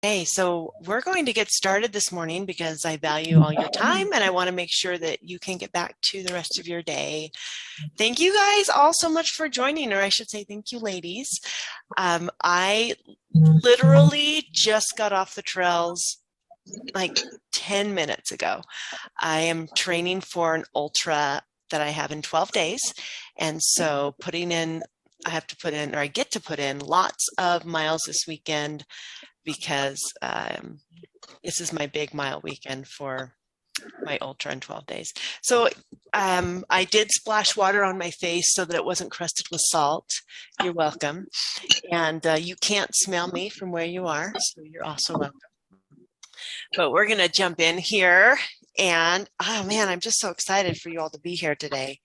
Hey, so we're going to get started this morning because I value all your time and I want to make sure that you can get back to the rest of your day. Thank you guys all so much for joining, or I should say thank you, ladies. I literally just got off the trails like 10 minutes ago. I am training for an ultra that I have in 12 days. And so I get to put in lots of miles this weekend because this is my big mile weekend for my ultra in 12 days. So I did splash water on my face so that it wasn't crusted with salt. You're welcome. And you can't smell me from where you are, so you're also welcome. But we're going to jump in here. And oh man, I'm just so excited for you all to be here today.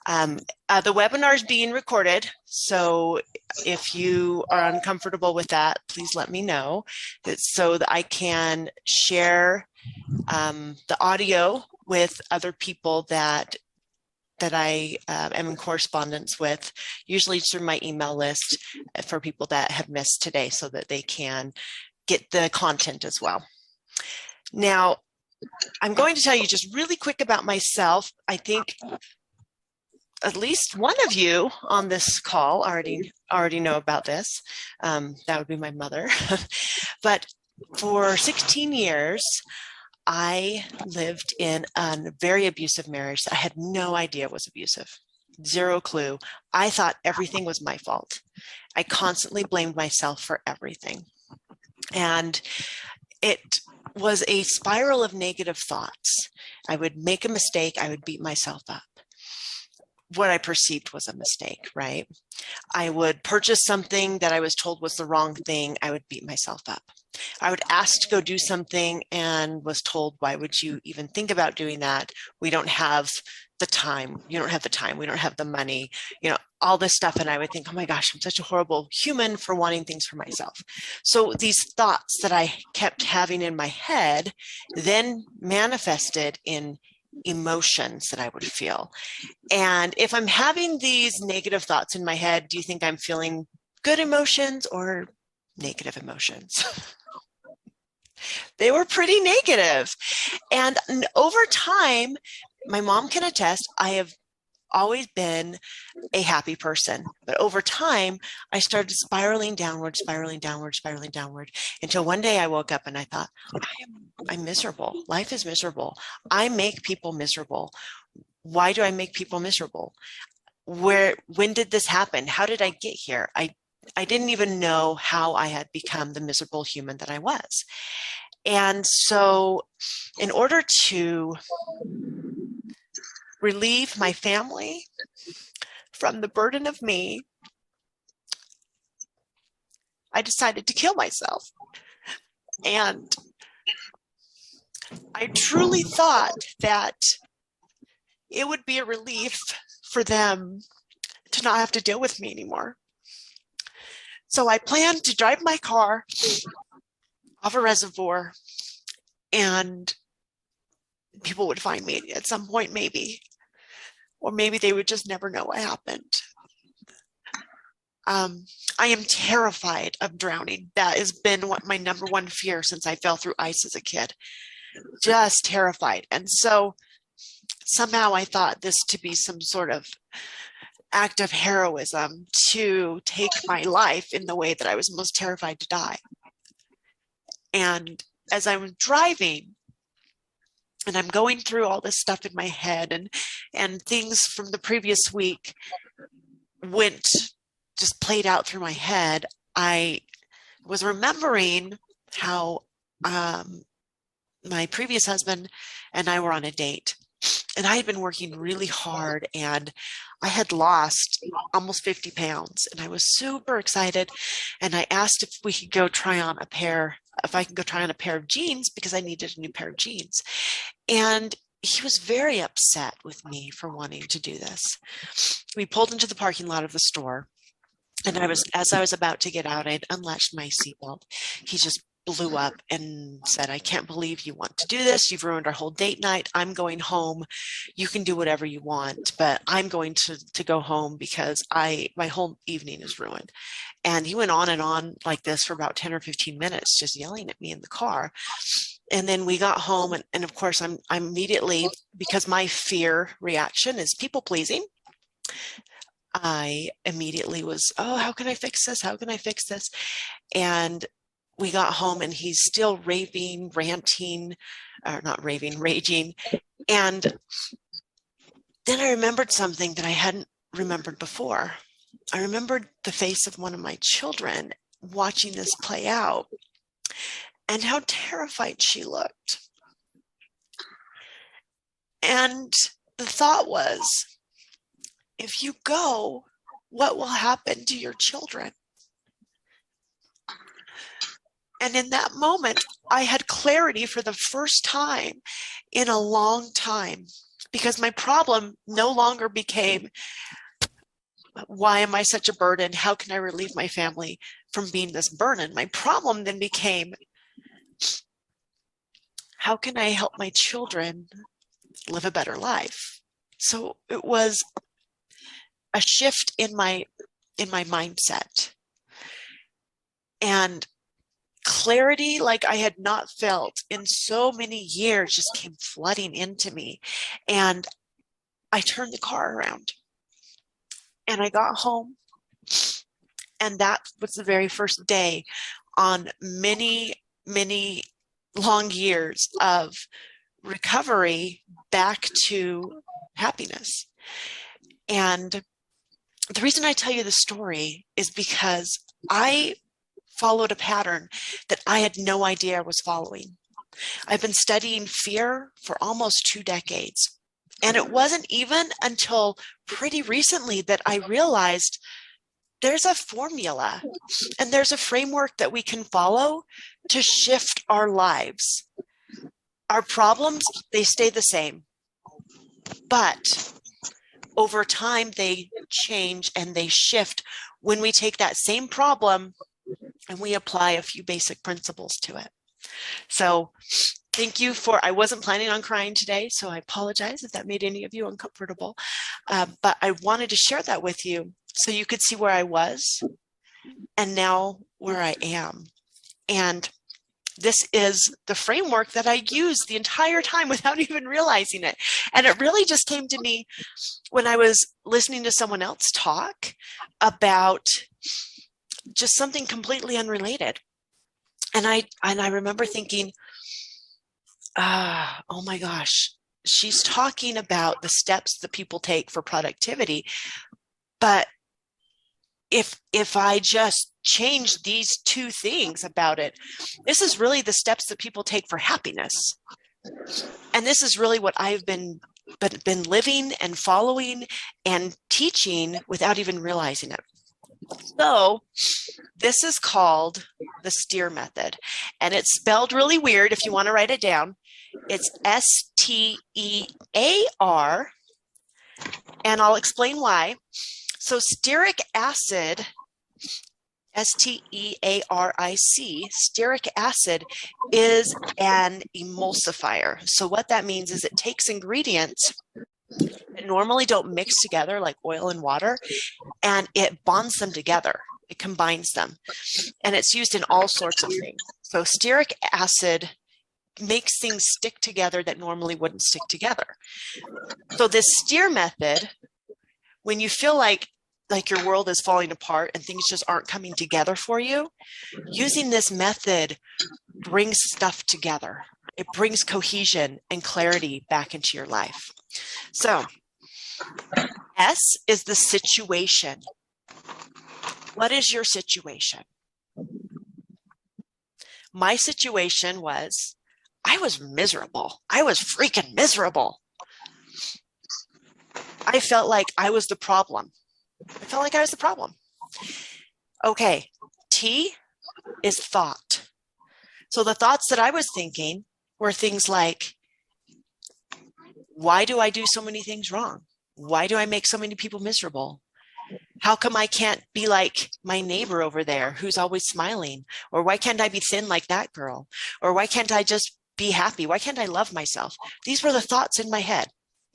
The webinar is being recorded, so if you are uncomfortable with that, please let me know so that I can share the audio with other people that I am in correspondence with, usually through my email list for people that have missed today so that they can get the content as well. Now, I'm going to tell you just really quick about myself. I think at least one of you on this call already know about this. That would be my mother. But for 16 years, I lived in a very abusive marriage. I had no idea it was abusive. Zero clue. I thought everything was my fault. I constantly blamed myself for everything. And it was a spiral of negative thoughts. I would make a mistake. I would beat myself up. What I perceived was a mistake, right? I would purchase something that I was told was the wrong thing. I would beat myself up. I would ask to go do something and was told, why would you even think about doing that? We don't have the time. You don't have the time. We don't have the money, all this stuff. And I would think, oh my gosh, I'm such a horrible human for wanting things for myself. So these thoughts that I kept having in my head then manifested in emotions that I would feel. And if I'm having these negative thoughts in my head, do you think I'm feeling good emotions or negative emotions? They were pretty negative. And over time, my mom can attest, I have always been a happy person. But over time, I started spiraling downward, until one day I woke up and I thought, I'm miserable. Life is miserable. I make people miserable. Why do I make people miserable? When did this happen? How did I get here? I didn't even know how I had become the miserable human that I was. And so in order to relieve my family from the burden of me, I decided to kill myself. And I truly thought that it would be a relief for them to not have to deal with me anymore. So I planned to drive my car off a reservoir and people would find me at some point, maybe. Or maybe they would just never know what happened. I am terrified of drowning. That has been my number one fear since I fell through ice as a kid. Just terrified. And so somehow I thought this to be some sort of act of heroism to take my life in the way that I was most terrified to die. And as I was driving, and I'm going through all this stuff in my head and things from the previous week just played out through my head, I was remembering how my previous husband and I were on a date. And I had been working really hard and I had lost almost 50 pounds and I was super excited. And I asked if I could go try on a pair of jeans because I needed a new pair of jeans. And he was very upset with me for wanting to do this. We pulled into the parking lot of the store. And as I was about to get out, I'd unlatched my seatbelt. He just blew up and said, I can't believe you want to do this. You've ruined our whole date night. I'm going home. You can do whatever you want, but I'm going to go home because my whole evening is ruined. And he went on and on like this for about 10 or 15 minutes, just yelling at me in the car. And then we got home, and of course I'm immediately, because my fear reaction is people pleasing, I immediately was, oh, how can I fix this? How can I fix this? And we got home and he's still raving, ranting, or not raving, raging. And then I remembered something that I hadn't remembered before. I remembered the face of one of my children watching this play out and how terrified she looked. And the thought was, if you go, what will happen to your children? And in that moment, I had clarity for the first time in a long time, because my problem no longer became, why am I such a burden? How can I relieve my family from being this burden? My problem then became, how can I help my children live a better life? So it was a shift in my mindset, and clarity like I had not felt in so many years just came flooding into me. And I turned the car around and I got home, and that was the very first day on many long years of recovery back to happiness. And the reason I tell you the story is because I followed a pattern that I had no idea I was following. I've been studying fear for almost 2 decades. And it wasn't even until pretty recently that I realized there's a formula and there's a framework that we can follow to shift our lives. Our problems, they stay the same, but over time they change and they shift when we take that same problem and we apply a few basic principles to it. So thank you I wasn't planning on crying today, so I apologize if that made any of you uncomfortable. But I wanted to share that with you so you could see where I was and now where I am. And this is the framework that I used the entire time without even realizing it. And it really just came to me when I was listening to someone else talk about just something completely unrelated. And I remember thinking, oh my gosh, she's talking about the steps that people take for productivity. But if I just change these 2 things about it, this is really the steps that people take for happiness. And this is really what I've been living and following and teaching without even realizing it. So this is called the STEAR method, and it's spelled really weird if you want to write it down. It's STEAR, and I'll explain why. So stearic acid, STEARIC, stearic acid is an emulsifier. So what that means is it takes ingredients that normally don't mix together like oil and water, and it bonds them together. It combines them, and it's used in all sorts of things. So stearic acid makes things stick together that normally wouldn't stick together. So this STEAR method, when you feel like your world is falling apart and things just aren't coming together for you, using this method brings stuff together. It brings cohesion and clarity back into your life. So S is the situation. What is your situation? My situation was, I was miserable. I was freaking miserable. I felt like I was the problem. Okay, T is thought. So the thoughts that I was thinking were things like, why do I do so many things wrong? Why do I make so many people miserable? How come I can't be like my neighbor over there who's always smiling? Or why can't I be thin like that girl? Or why can't I just be happy? Why can't I love myself? These were the thoughts in my head.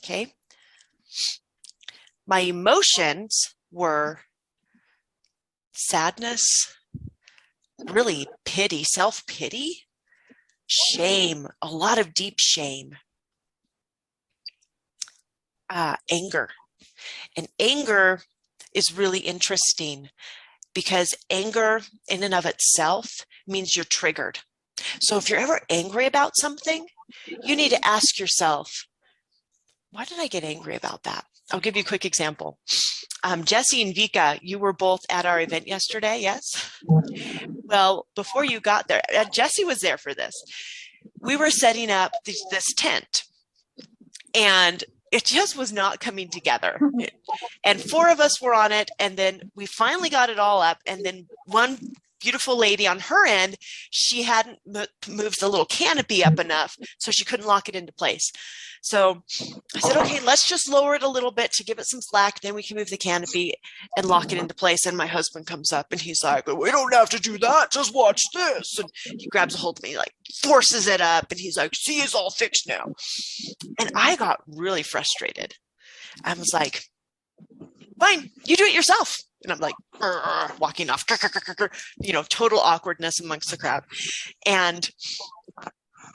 Okay. My emotions were sadness, really pity, self-pity, shame, a lot of deep shame, anger. And anger is really interesting because anger in and of itself means you're triggered. So if you're ever angry about something, you need to ask yourself, why did I get angry about that? I'll give you a quick example. Jesse and Vika, you were both at our event yesterday, yes? Well, before you got there, Jesse was there for this. We were setting up this tent, and it just was not coming together. And 4 of us were on it, and then we finally got it all up, and then one beautiful lady on her end, she hadn't moved the little canopy up enough, so she couldn't lock it into place. So I said, okay, let's just lower it a little bit to give it some slack. Then we can move the canopy and lock it into place. And my husband comes up and he's like, we don't have to do that. Just watch this. And he grabs a hold of me, like forces it up. And he's like, see, it's all fixed now. And I got really frustrated. I was like, fine, you do it yourself. And I'm like, walking off, total awkwardness amongst the crowd. And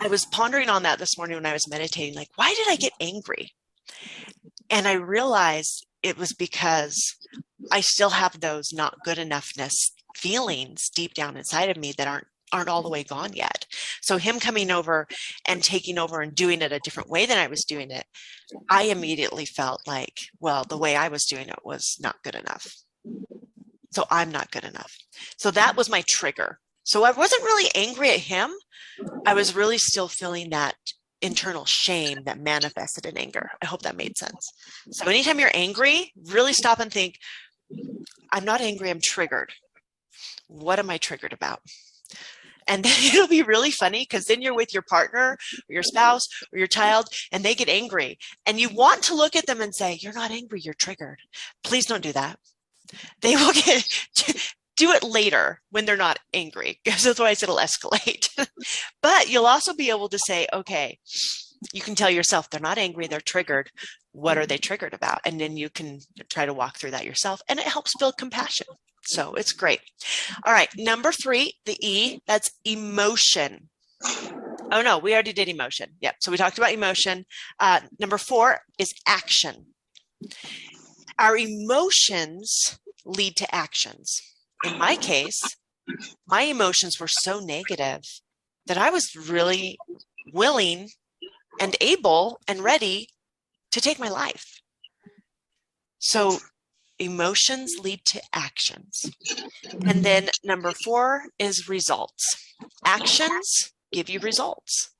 I was pondering on that this morning when I was meditating, like, why did I get angry? And I realized it was because I still have those not good enoughness feelings deep down inside of me that aren't all the way gone yet. So him coming over and taking over and doing it a different way than I was doing it, I immediately felt like, well, the way I was doing it was not good enough. So I'm not good enough. So that was my trigger. So I wasn't really angry at him. I was really still feeling that internal shame that manifested in anger. I hope that made sense. So anytime you're angry, really stop and think, I'm not angry, I'm triggered. What am I triggered about? And then it'll be really funny because then you're with your partner or your spouse or your child and they get angry and you want to look at them and say, you're not angry, you're triggered. Please don't do that. They will do it later when they're not angry, because otherwise it'll escalate. But you'll also be able to say, okay, you can tell yourself they're not angry, they're triggered. What are they triggered about? And then you can try to walk through that yourself, and it helps build compassion. So it's great. All right, number 3, the E, that's emotion. Oh no, we already did emotion. Yep, so we talked about emotion. Number 4 is action. Our emotions lead to actions. In my case, my emotions were so negative that I was really willing and able and ready to take my life. So emotions lead to actions. And then number 4 is results. Actions give you results.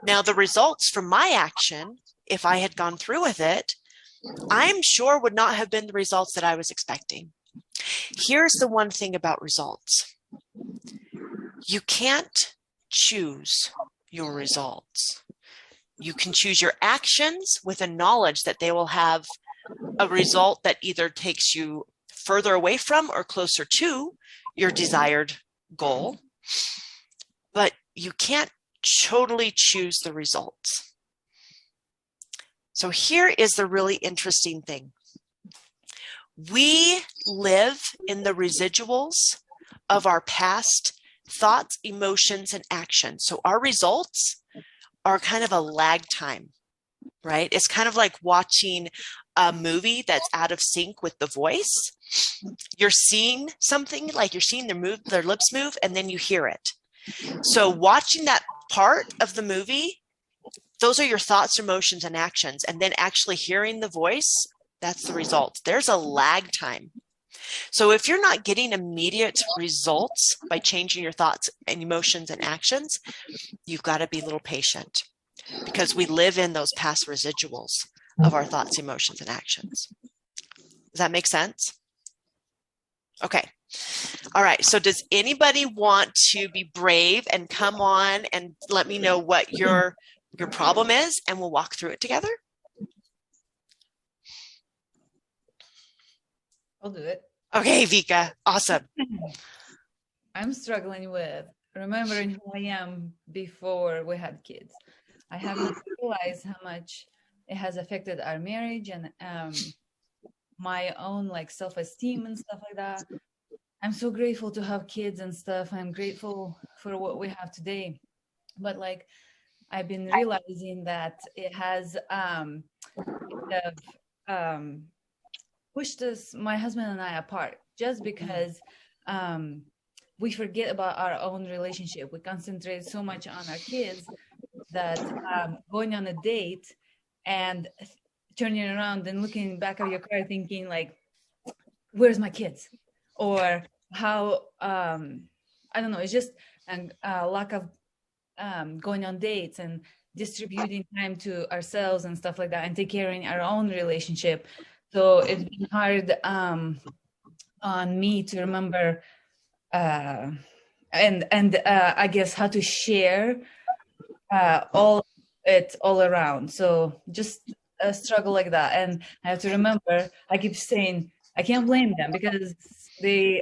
Now, the results from my action, if I had gone through with it, I'm sure would not have been the results that I was expecting. Here's the one thing about results. You can't choose your results. You can choose your actions with a knowledge that they will have a result that either takes you further away from or closer to your desired goal, but you can't totally choose the results. So here is the really interesting thing. We live in the residuals of our past thoughts, emotions, and actions. So our results are kind of a lag time, right? It's kind of like watching a movie that's out of sync with the voice. You're seeing something, like you're seeing their lips move, and then you hear it. So watching that part of the movie, those are your thoughts, emotions, and actions. And then actually hearing the voice, that's the results. There's a lag time. So if you're not getting immediate results by changing your thoughts and emotions and actions, you've got to be a little patient, because we live in those past residuals of our thoughts, emotions, and actions. Does that make sense? Okay. All right. So does anybody want to be brave and come on and let me know what your problem is, and we'll walk through it together? I'll do it. Okay, Vika, awesome. I'm struggling with remembering who I am before we had kids. I haven't realized how much it has affected our marriage and my own like self-esteem and stuff like that. I'm so grateful to have kids and stuff. I'm grateful for what we have today. But like I've been realizing that it has kind of pushed us, my husband and I, apart just because um, we forget about our own relationship. We concentrate so much on our kids that going on a date and turning around and looking back at your car thinking like, where's my kids? Or how, I don't know, it's just a lack of going on dates and distributing time to ourselves and stuff like that and take care of our own relationship. So it's been hard on me to remember and I guess how to share all around. So just a struggle like that, and I have to remember. I keep saying I can't blame them because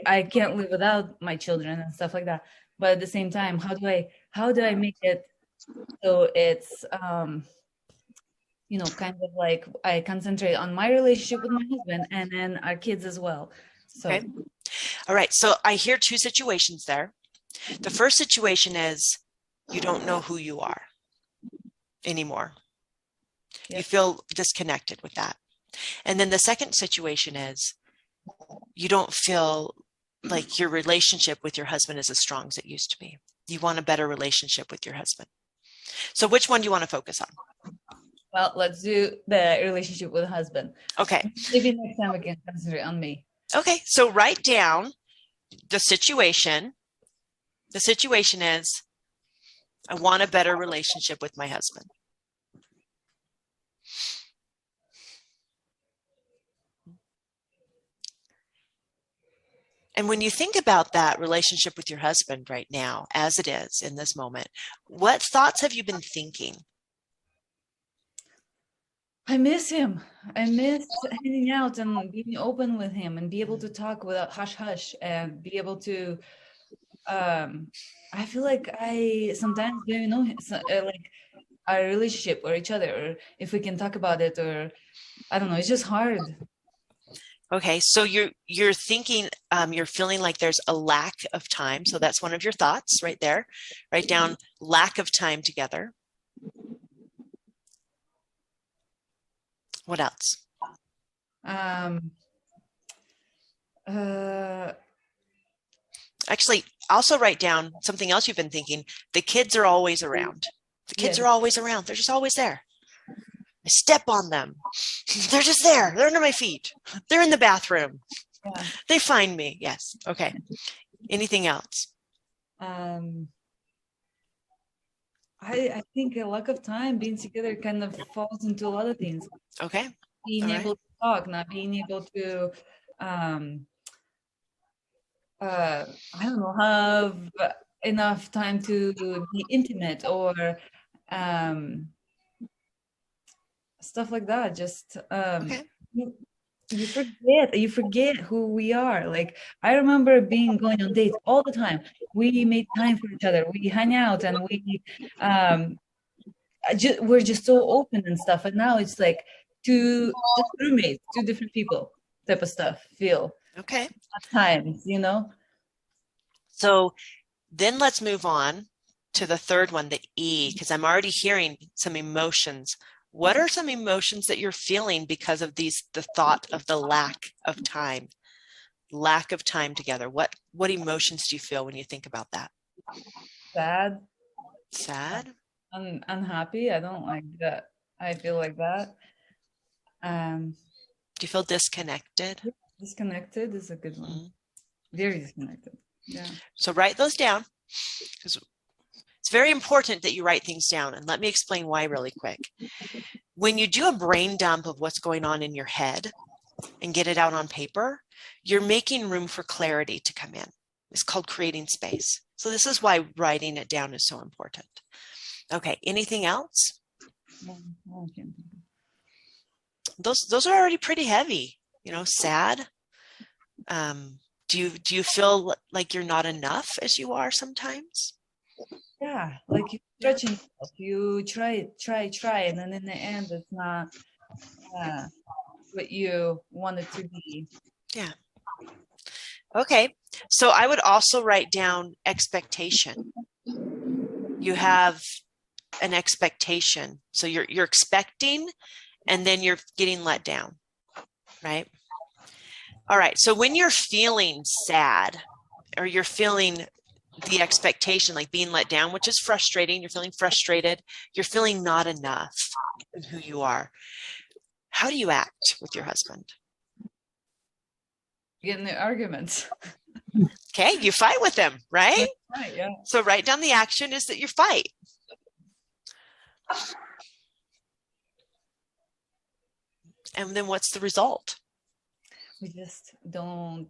I can't live without my children and stuff like that. But at the same time, how do I make it so it's kind of like I concentrate on my relationship with my husband and then our kids as well. So Okay. All right. So I hear two situations there. The first situation is you don't know who you are anymore. Yep. You feel disconnected with that. And then the second situation is you don't feel like your relationship with your husband is as strong as it used to be. You want a better relationship with your husband. So which one do you want to focus on? Well, let's do the relationship with the husband. Okay. Maybe next time we can concentrate on me. Okay. So write down the situation. The situation is I want a better relationship with my husband. And when you think about that relationship with your husband right now, as it is in this moment, what thoughts have you been thinking? I miss him. I miss hanging out and being open with him and be able to talk without hush hush and be able to I feel like I sometimes don't even know like our relationship or each other or if we can talk about it or I don't know, it's just hard. Okay, so you're thinking, you're feeling like there's a lack of time. So that's one of your thoughts right there. Write down lack of time together. What else? Um uh Actually, also write down something else you've been thinking. The kids are always around. The kids yes. are always around. They're just always there. I step on them. They're just there. They're under my feet. They're in the bathroom. Yeah. They find me. Yes. Okay. Anything else? I think a lack of time being together kind of falls into a lot of things. Okay. Being All able right. to talk, not being able to um I don't know, have enough time to be intimate or um stuff like that. Just Okay. you forget who we are. Like I remember being going on dates all the time. We made time for each other. We hang out and we we're just so open and stuff. And now it's like just roommates, two different people type of stuff feel Okay. at times, you know? So then let's move on to the third one, the E, because I'm already hearing some emotions. What are some emotions that you're feeling because of the thought of the lack of time? Lack of time together. What emotions do you feel when you think about that? Sad, Sad? unhappy. I don't like that. I feel like that. Do you feel disconnected? Disconnected is a good one. Mm-hmm. Very disconnected. Yeah. So write those down because it's very important that you write things down. And let me explain why really quick. When you do a brain dump of what's going on in your head and get it out on paper, you're making room for clarity to come in. It's called creating space. So this is why writing it down is so important. Okay, anything else? Those are already pretty heavy, sad. Do you feel like you're not enough as you are sometimes? Yeah, like you stretching yourself. You try, and then in the end, it's not what you want it to be. Yeah. Okay. So I would also write down expectation. You have an expectation. So you're expecting, and then you're getting let down, right? All right. So when you're feeling sad, or you're feeling the expectation, like being let down, which is frustrating, you're feeling frustrated, you're feeling not enough in who you are. How do you act with your husband? Get in the arguments. Okay, you fight with him, right? Right, yeah. So write down the action is that you fight. And then what's the result? We just don't.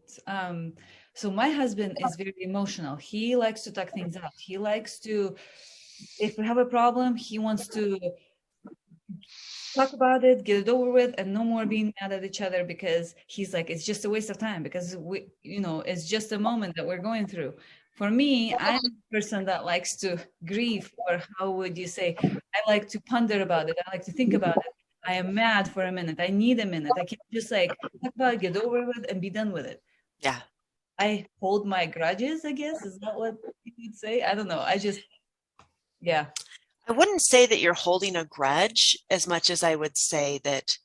So my husband is very emotional. He likes to talk things out. He likes to, if we have a problem, he wants to talk about it, get it over with, and no more being mad at each other, because he's like, it's just a waste of time, because it's just a moment that we're going through. For me, I'm a person that likes to grieve, or how would you say? I like to ponder about it. I like to think about it. I am mad for a minute. I need a minute. I can't just like talk about it, get over with, and be done with it. Yeah. I hold my grudges, I guess. Is that what you would say? I don't know. Yeah. I wouldn't say that you're holding a grudge as much as I would say that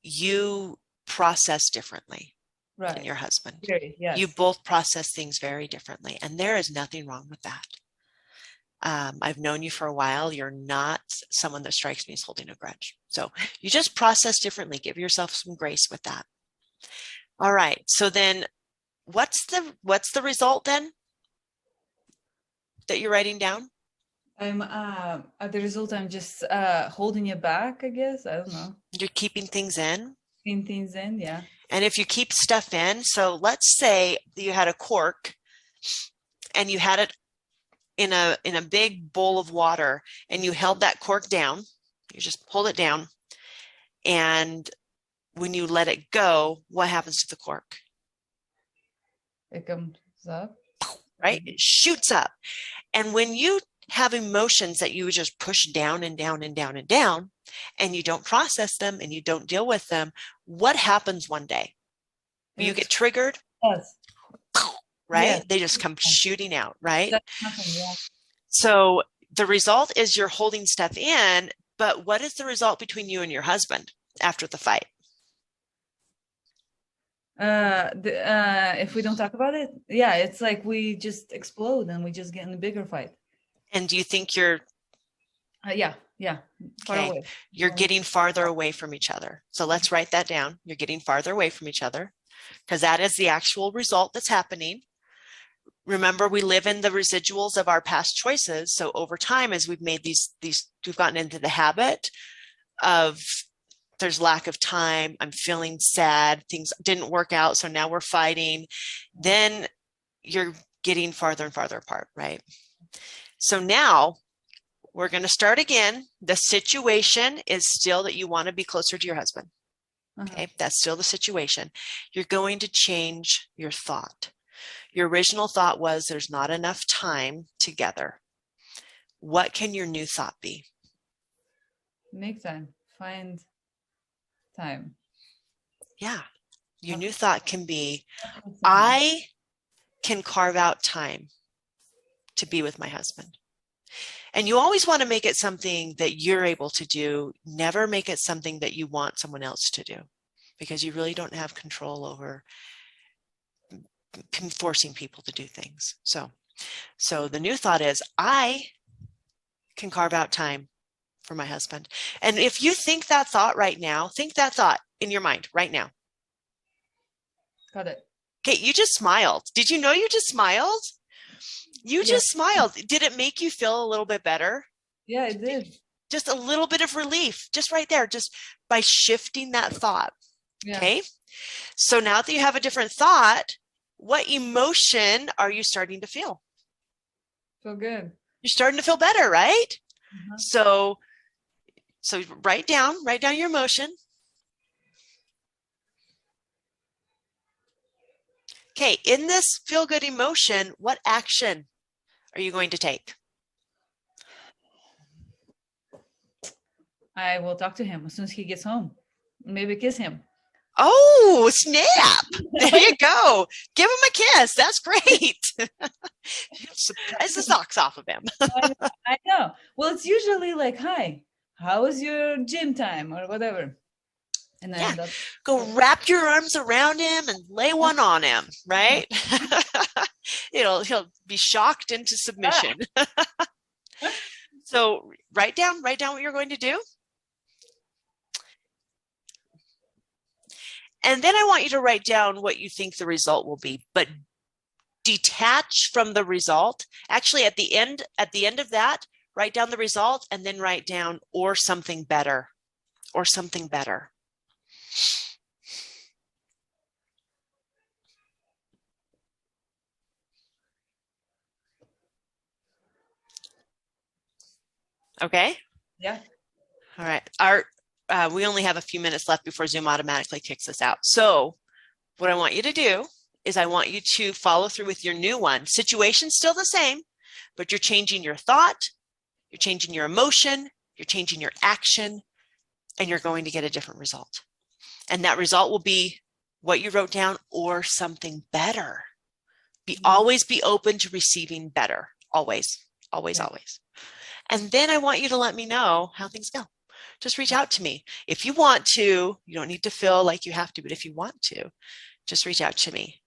you process differently than your husband. Yes. You both process things very differently, and there is nothing wrong with that. I've known you for a while. You're not someone that strikes me as holding a grudge. So you just process differently. Give yourself some grace with that. All right. So then what's the result then that you're writing down? I'm the result, I'm just holding it back, I guess. I don't know. You're keeping things in? Keeping things in, yeah. And if you keep stuff in, so let's say you had a cork and you had it in a big bowl of water, and you held that cork down, you just hold it down, and when you let it go, what happens to the cork? It comes up. Right? It shoots up. And when you have emotions that you just push down and down and down and down, and you don't process them and you don't deal with them, what happens one day? You get triggered? Yes. Right? Yes. They just come shooting out, right? Yeah. So the result is you're holding stuff in, but what is the result between you and your husband after the fight? If we don't talk about it, yeah, it's like we just explode and we just get in a bigger fight. And do you think you're yeah far okay away. You're getting farther away from each other? So let's write that down. You're getting farther away from each other, because that is the actual result that's happening. Remember, we live in the residuals of our past choices. So over time, as we've made these we've gotten into the habit of, there's lack of time, I'm feeling sad, things didn't work out, so now we're fighting. Then you're getting farther and farther apart, right? So now we're going to start again. The situation is still that you want to be closer to your husband. Okay, that's still the situation. You're going to change your thought. Your original thought was there's not enough time together. What can your new thought be? Make time. Find time. Yeah. Your new thought can be, I can carve out time to be with my husband. And you always want to make it something that you're able to do. Never make it something that you want someone else to do, because you really don't have control over forcing people to do things. So the new thought is, I can carve out time for my husband. And if you think that thought right now, think that thought in your mind right now. Got it. Okay, you just smiled. Did you know you just smiled? You just smiled. Did it make you feel a little bit better? Yeah, it did. Just a little bit of relief, just right there, just by shifting that thought. Yeah. Okay. So now that you have a different thought, what emotion are you starting to feel? Feel good. You're starting to feel better, right? So write down your emotion. Okay, in this feel-good emotion, what action are you going to take? I will talk to him as soon as he gets home. Maybe kiss him. Oh, snap. There you go. Give him a kiss. That's great. Surprise the socks off of him. I know. Well, it's usually like, hi, how was your gym time or whatever? And then go wrap your arms around him and lay one on him, right? He'll be shocked into submission. So write down what you're going to do. And then I want you to write down what you think the result will be, but detach from the result. Actually, at the end of that, write down the result and then write down or something better, or something better. Okay? Yeah. All right. We only have a few minutes left before Zoom automatically kicks us out. So what I want you to do is I want you to follow through with your new one. Situation's still the same, but you're changing your thought, you're changing your emotion, you're changing your action, and you're going to get a different result. And that result will be what you wrote down or something better. Always be open to receiving better. Always, always, always. And then I want you to let me know how things go. Just reach out to me. If you want to, you don't need to feel like you have to, but if you want to, just reach out to me.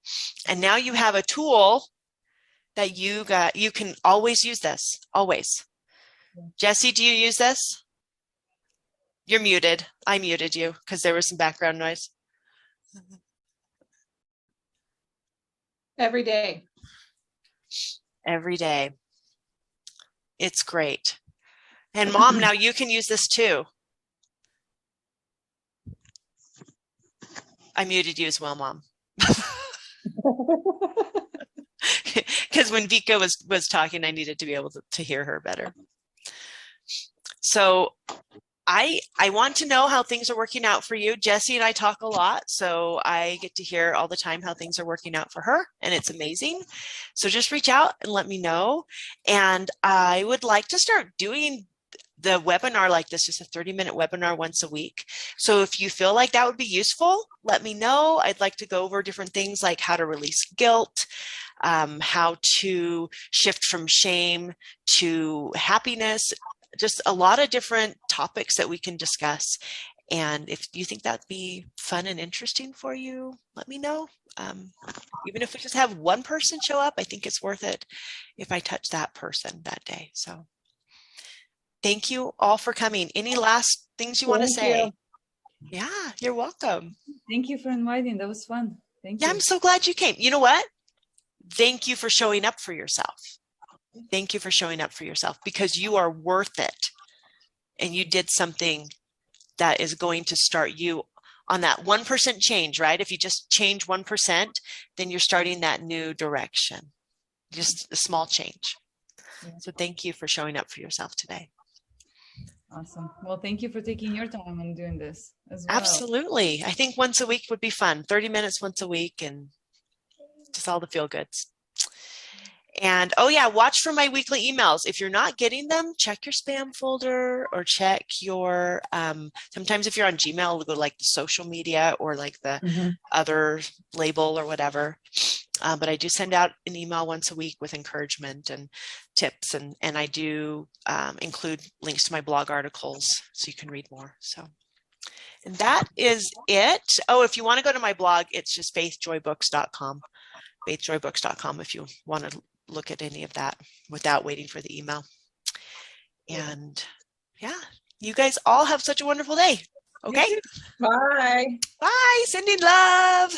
And now you have a tool that you can always use this, always. Jesse, do you use this? You're muted. I muted you because there was some background noise. Every day. Every day. It's great. And Mom, now you can use this too. I muted you as well, Mom. Because when Vika was talking, I needed to be able to hear her better. So I want to know how things are working out for you. Jessie and I talk a lot, so I get to hear all the time how things are working out for her, and it's amazing. So just reach out and let me know. And I would like to start doing the webinar like this, just a 30-minute webinar once a week. So if you feel like that would be useful, let me know. I'd like to go over different things like how to release guilt, how to shift from shame to happiness, just a lot of different topics that we can discuss. And if you think that'd be fun and interesting for you, let me know. Even if we just have one person show up, I think it's worth it if I touch that person that day. So thank you all for coming. Any last things you want to say? Yeah, you're welcome. Thank you for inviting. That was fun. Thank you. Yeah, I'm so glad you came. You know what? Thank you for showing up for yourself. Thank you for showing up for yourself because you are worth it. And you did something that is going to start you on that 1% change, right? If you just change 1%, then you're starting that new direction. Just a small change. Yeah. So thank you for showing up for yourself today. Awesome. Well, thank you for taking your time and doing this as well. Absolutely. I think once a week would be fun. 30 minutes once a week and just all the feel goods. And oh yeah, watch for my weekly emails. If you're not getting them, check your spam folder or check your, sometimes if you're on Gmail, it'll go like the social media or like the other label or whatever. But I do send out an email once a week with encouragement and tips. And I do include links to my blog articles so you can read more. So, and that is it. Oh, if you want to go to my blog, it's just faithjoybooks.com, faithjoybooks.com if you want to look at any of that without waiting for the email. And yeah, you guys all have such a wonderful day. Okay. Bye. Bye. Sending love.